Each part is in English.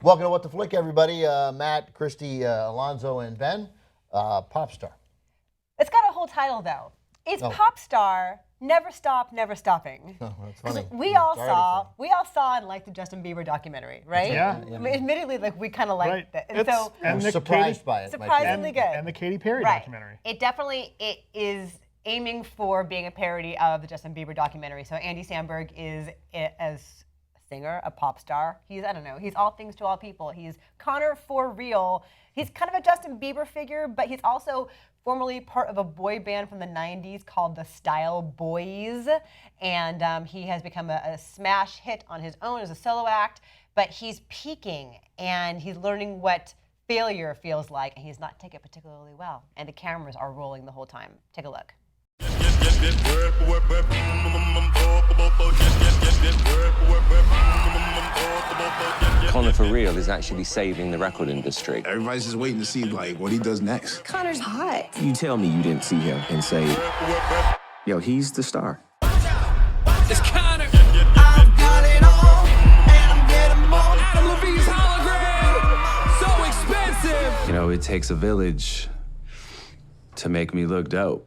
Welcome to What the Flick, everybody. Matt, Christy, Alonzo, and Ben. Popstar. It's got a whole title though. It's Popstar, Never Stop, Never Stopping. Oh, that's funny. We all saw and liked the Justin Bieber documentary, right? Yeah. I mean, admittedly, like we kind of liked it, and so I'm surprised by it. surprisingly good. And the Katy Perry documentary. It is aiming for being a parody of the Justin Bieber documentary. So Andy Samberg is as a singer, a pop star. He's, I don't know, he's all things to all people. He's Connor for real. He's kind of a Justin Bieber figure, but he's also formerly part of a boy band from the 90s called the Style Boyz. And he has become a smash hit on his own as a solo act, but he's peaking and he's learning what failure feels like, and he's not taking it particularly well. And the cameras are rolling the whole time. Take a look. Connor for real is actually saving the record industry. Everybody's just waiting to see like what he does next. Connor's hot. You tell me you didn't see him and say, yo, he's the star. It's Connor. I've got it all, and I'm getting more. Adam Levine's hologram. So expensive. You know, it takes a village to make me look dope.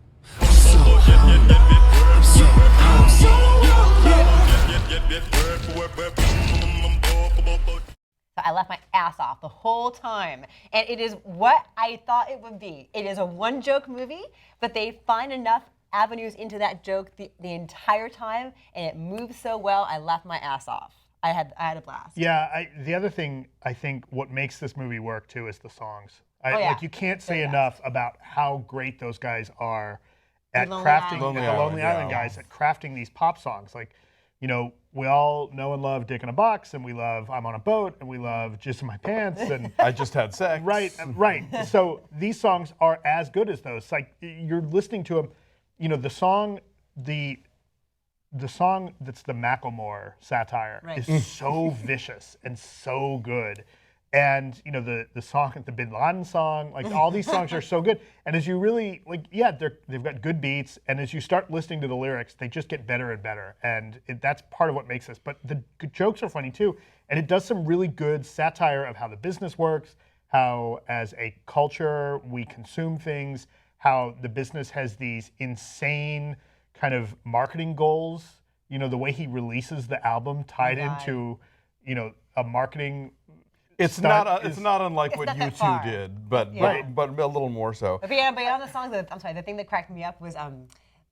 So I left my ass off the whole time. And it is what I thought it would be. It is a one-joke movie, but they find enough avenues into that joke the entire time, and it moves so well, I left my ass off. I had a blast. Yeah, the other thing, I think what makes this movie work too is the songs. Like you can't say Yeah. enough about how great those guys are at Lonely crafting, Island. the Lonely Island guys, at crafting these pop songs. Like, you know, we all know and love Dick in a Box, and we love I'm on a Boat, and we love Jizz in My Pants, and I Just Had Sex. Right. So these songs are as good as those. Like, you're listening to them, you know, the song that's the Macklemore satire is so vicious and so good. And, you know, the song, the Bin Laden song, like all these songs are so good. And as you really, like, yeah, they've got good beats. And as you start listening to the lyrics, they just get better and better. And that's part of what makes this. But the jokes are funny too. And it does some really good satire of how the business works, how as a culture we consume things, how the business has these insane kind of marketing goals. You know, the way he releases the album tied into, you know, a marketing. It's not unlike what not that U2 far. did, but a little more so. But on the songs, I'm sorry, the thing that cracked me up was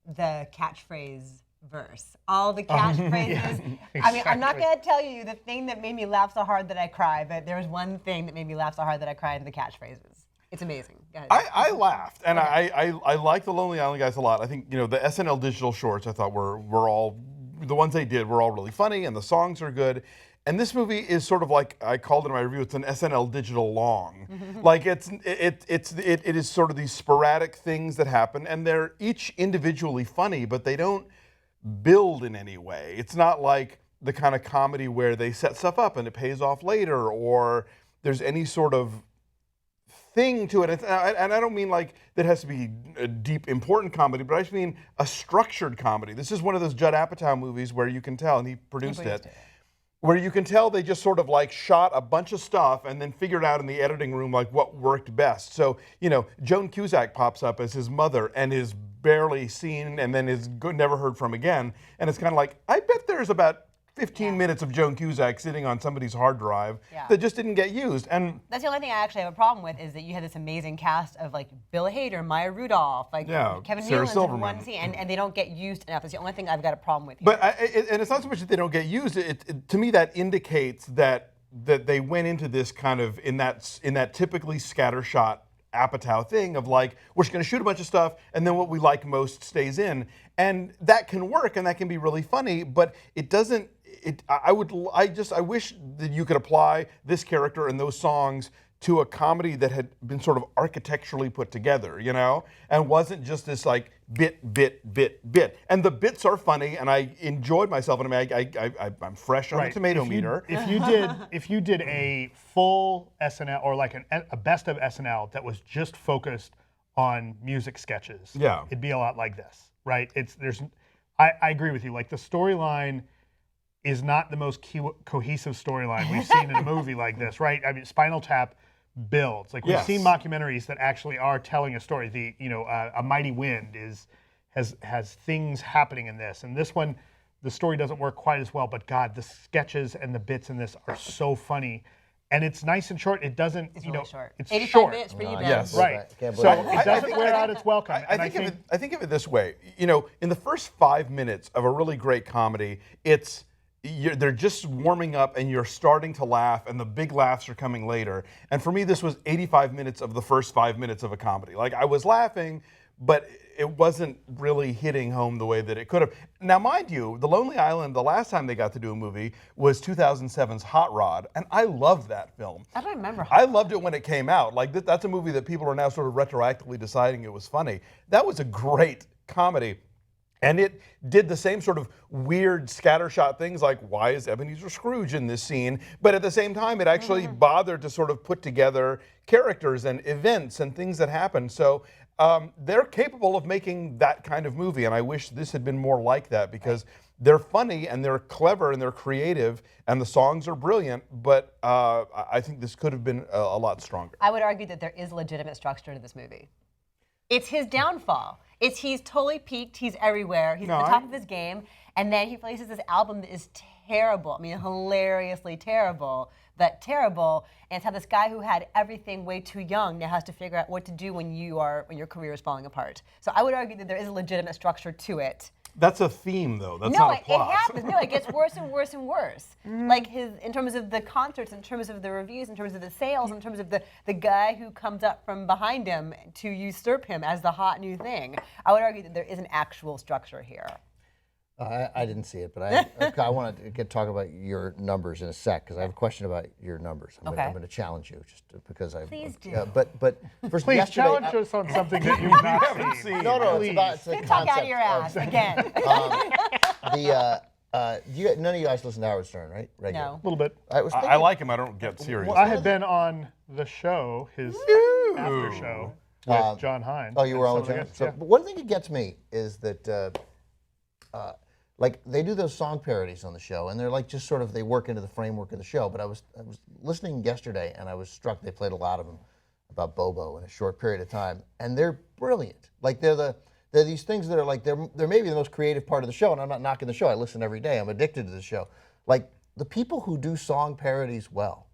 the catchphrase verse. All the catchphrases. I mean, I'm not going to tell you the thing that made me laugh so hard that I cried, but there was one thing that made me laugh so hard that I cried in the catchphrases. It's amazing. Go ahead. I laughed, and I like the Lonely Island guys a lot. I think, you know, the SNL digital shorts I thought were all, the ones they did were all really funny, and the songs are good. And this movie is sort of like, I called it in my review, it's an SNL digital long. Like it is sort of these sporadic things that happen, and they're each individually funny, but they don't build in any way. It's not like the kind of comedy where they set stuff up and it pays off later, or there's any sort of thing to it. And I don't mean like that has to be a deep, important comedy, but I just mean a structured comedy. This is one of those Judd Apatow movies where you can tell, and he produced it, where you can tell they just sort of like shot a bunch of stuff and then figured out in the editing room like what worked best. So, you know, Joan Cusack pops up as his mother and is barely seen and then is never heard from again. And it's kind of like, I bet there's about 15 minutes of Joan Cusack sitting on somebody's hard drive that just didn't get used. And that's the only thing I actually have a problem with, is that you had this amazing cast of like Bill Hader, Maya Rudolph, like Kevin Sarah Nealon's in Silverman. one scene, and they don't get used enough. That's the only thing I've got a problem with here. But and it's not so much that they don't get used. To me, that indicates that they went into this kind of in that typically scattershot Apatow thing of like, we're just going to shoot a bunch of stuff, and then what we like most stays in, and that can work, and that can be really funny. But it doesn't. I wish that you could apply this character and those songs to a comedy that had been sort of architecturally put together, you know, and wasn't just this like bit. And the bits are funny, and I enjoyed myself. And I mean, I'm fresh on the tomato meter. If you did a full SNL or like a best of SNL that was just focused on music sketches, it'd be a lot like this, right? I agree with you. Like the storyline is not the most cohesive storyline we've seen in a movie like this, right? I mean, Spinal Tap builds. Like we've Yes. seen mockumentaries that actually are telling a story. The A Mighty Wind has things happening in this, and this one, the story doesn't work quite as well. But God, the sketches and the bits in this are so funny, and it's nice and short. It doesn't, It's really short. it's 85 short. minutes for you, Ben. yes. Right. Can't So believe it. it doesn't wear out its welcome. I think of it this way. In the first 5 minutes of a really great comedy, they're just warming up and you're starting to laugh and the big laughs are coming later. And for me, this was 85 minutes of the first 5 minutes of a comedy. Like I was laughing, but it wasn't really hitting home the way that it could have. Now, mind you, The Lonely Island, the last time they got to do a movie was 2007's Hot Rod, and I loved that film. I don't remember. I loved it when it came out. Like that's a movie that people are now sort of retroactively deciding it was funny. That was a great comedy. And it did the same sort of weird scattershot things like, why is Ebenezer Scrooge in this scene? But at the same time, it actually bothered to sort of put together characters and events and things that happen. So they're capable of making that kind of movie. And I wish this had been more like that because they're funny and they're clever and they're creative and the songs are brilliant. But I think this could have been a lot stronger. I would argue that there is legitimate structure to this movie. It's his downfall. He's totally peaked. He's everywhere. He's at the top of his game. And then he releases this album that is terrible. I mean, hilariously terrible. And it's how this guy who had everything way too young now has to figure out what to do when your career is falling apart. So I would argue that there is a legitimate structure to it. That's a theme, though. That's No, not a plot. it happens. No, it gets worse and worse and worse. Like in terms of the concerts, in terms of the reviews, in terms of the sales, in terms of the guy who comes up from behind him to usurp him as the hot new thing. I would argue that there is an actual structure here. I didn't see it, but I want to talk about your numbers in a sec because I have a question about your numbers. I'm going to challenge you just because I. Please do. But first, Please yesterday, challenge us on something that you've not seen. No, Please. it's a Get talk out of your ass concept again. None of you guys listen to Howard Stern, right? Regularly? No. A little bit. I was I thinking, like him. I don't get serious. Well, I had been on the show, his after show, with John Hine. Oh, you were and on some with of John? the guests, So, yeah. but one thing that gets me is that, like, they do those song parodies on the show, and they're like just sort of, they work into the framework of the show. But I was listening yesterday, and I was struck. They played a lot of them about Bobo in a short period of time, and they're brilliant. Like, they're these things that are like, they're maybe the most creative part of the show, and I'm not knocking the show. I listen every day. I'm addicted to the show. Like, the people who do song parodies well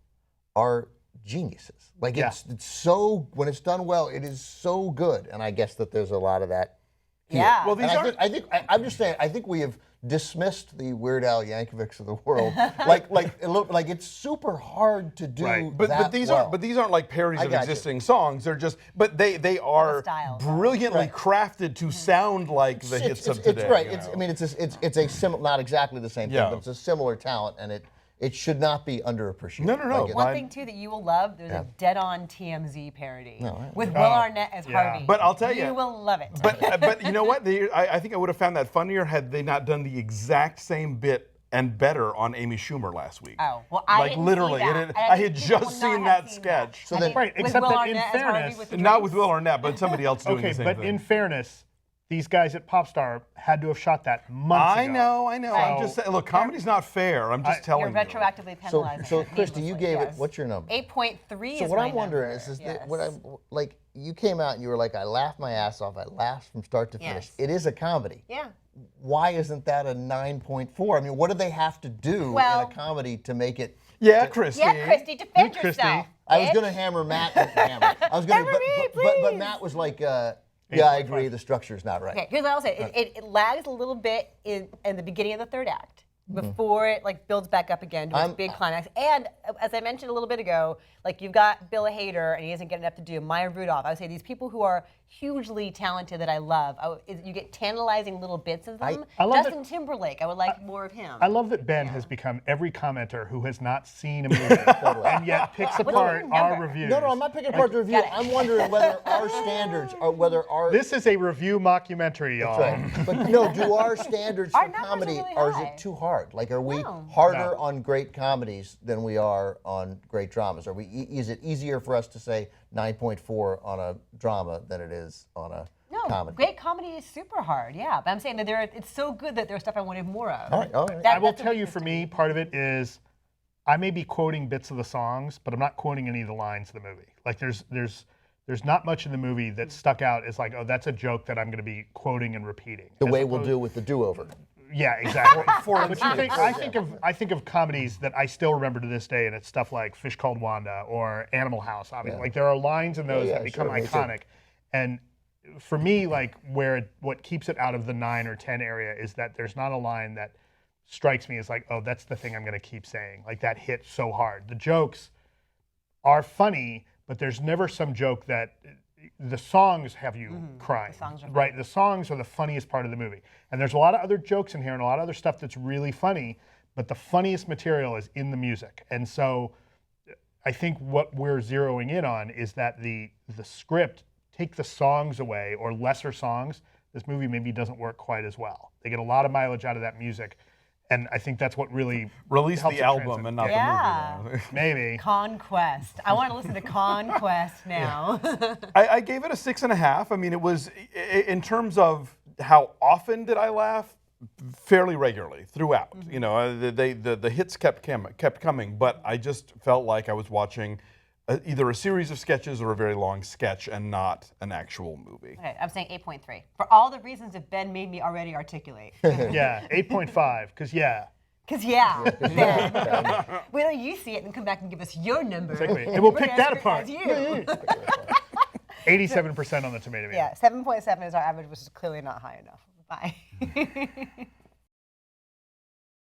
are geniuses. Like, it's so, when it's done well, it is so good. And I guess that there's a lot of that here. Yeah. Well, these And are. I'm just saying, I think we have dismissed the Weird Al Yankovics of the world. like it's super hard to do. Right. But these aren't like parodies I of got you. existing songs. They're just, but they are style. brilliantly crafted to sound like the hits of today. It's right. you know. I mean, it's a similar, not exactly the same thing, Yeah. but it's a similar talent, and it should not be underappreciated. No. Like, One thing too that you will love, there's a dead-on TMZ parody with Will Arnett as yeah. Harvey. But I'll tell you you- will love it. But you know what? I think I would have found that funnier had they not done the exact same bit and better on Amy Schumer last week. Oh, well, I like didn't literally, see it that. I had think just people will seen not have that seen sketch. So I then- think Right, with except Will that in Arnett as Harvey fairness- with the Not drinks. with Will Arnett, but somebody else doing Okay, the same but thing. in fairness, these guys at Popstar had to have shot that months ago. I know. Right. I'm just saying, look, comedy's not fair. I'm just telling You're you. retroactively penalizing. So it Christy, you needlessly, gave yes. it. What's your number? 8.3 So is what my I'm wondering number. is Yes. that what I'm like. You came out and you were like, I laughed my ass off. I laughed from start to finish. Yes. It is a comedy. Yeah. Why isn't that a 9.4? I mean, what do they have to do Well- in a comedy to make it? Yeah, Christy. Yeah, Christy, defend Hey, Christy. yourself. I was bitch. going to hammer Matt. I was going Hammer to, me, but please. Matt was like, yeah, I agree. The structure's not right. Okay, here's what I'll say. It lags a little bit in the beginning of the third act before it like builds back up again to its big climax. And as I mentioned a little bit ago, like you've got Bill Hader and he isn't getting enough to do. Maya Rudolph. I would say these people who are hugely talented that I love. You get tantalizing little bits of them. I love Justin Timberlake. I would like more of him. I love that Ben has become every commenter who has not seen a movie and yet picks apart your our number? reviews. No, I'm not picking apart the review. I'm wondering whether our standards are whether our. This is a review mockumentary, y'all. Right. But no, do our standards Our for numbers are comedy, really or is high. it too hard? Like, are we No. harder No. on great comedies than we are on great dramas? Are we? Is it easier for us to say 9.4 on a drama than it is on a No, comedy. Great comedy is super hard, yeah. But I'm saying that it's so good that there's stuff I wanted more of. All right, all right. I will tell you, for me, part of it is I may be quoting bits of the songs, but I'm not quoting any of the lines of the movie. Like there's not much in the movie that stuck out as like, oh, that's a joke that I'm going to be quoting and repeating. The way we'll do with the do-over. Yeah, exactly. But I think of comedies that I still remember to this day, and it's stuff like Fish Called Wanda or Animal House. Obviously, like there are lines in those that become iconic. And for me, like what keeps it out of the 9 or 10 area is that there's not a line that strikes me as like, oh, that's the thing I'm going to keep saying. Like that hit so hard. The jokes are funny, but there's never some joke that the songs have you crying. The songs are right? The songs are the funniest part of the movie. And there's a lot of other jokes in here and a lot of other stuff that's really funny, but the funniest material is in the music. And so I think what we're zeroing in on is that the script, take the songs away or lesser songs, this movie maybe doesn't work quite as well. They get a lot of mileage out of that music. And I think that's what really Release helps the it album transcend. and not Yeah. the movie. Maybe. Conquest. I want to listen to Conquest now. I gave it a 6.5. I mean, it was, in terms of how often did I laugh, fairly regularly throughout. You know, the hits kept coming, but I just felt like I was watching either a series of sketches or a very long sketch and not an actual movie. Okay, I'm saying 8.3. For all the reasons that Ben made me already articulate. Yeah, 8.5, because Because Ben. Wait till you see it and come back and give us your number. Exactly. And we'll pick We're that as apart. as you. 87% on the tomato meter. Yeah, 7.7 is our average, which is clearly not high enough. Bye.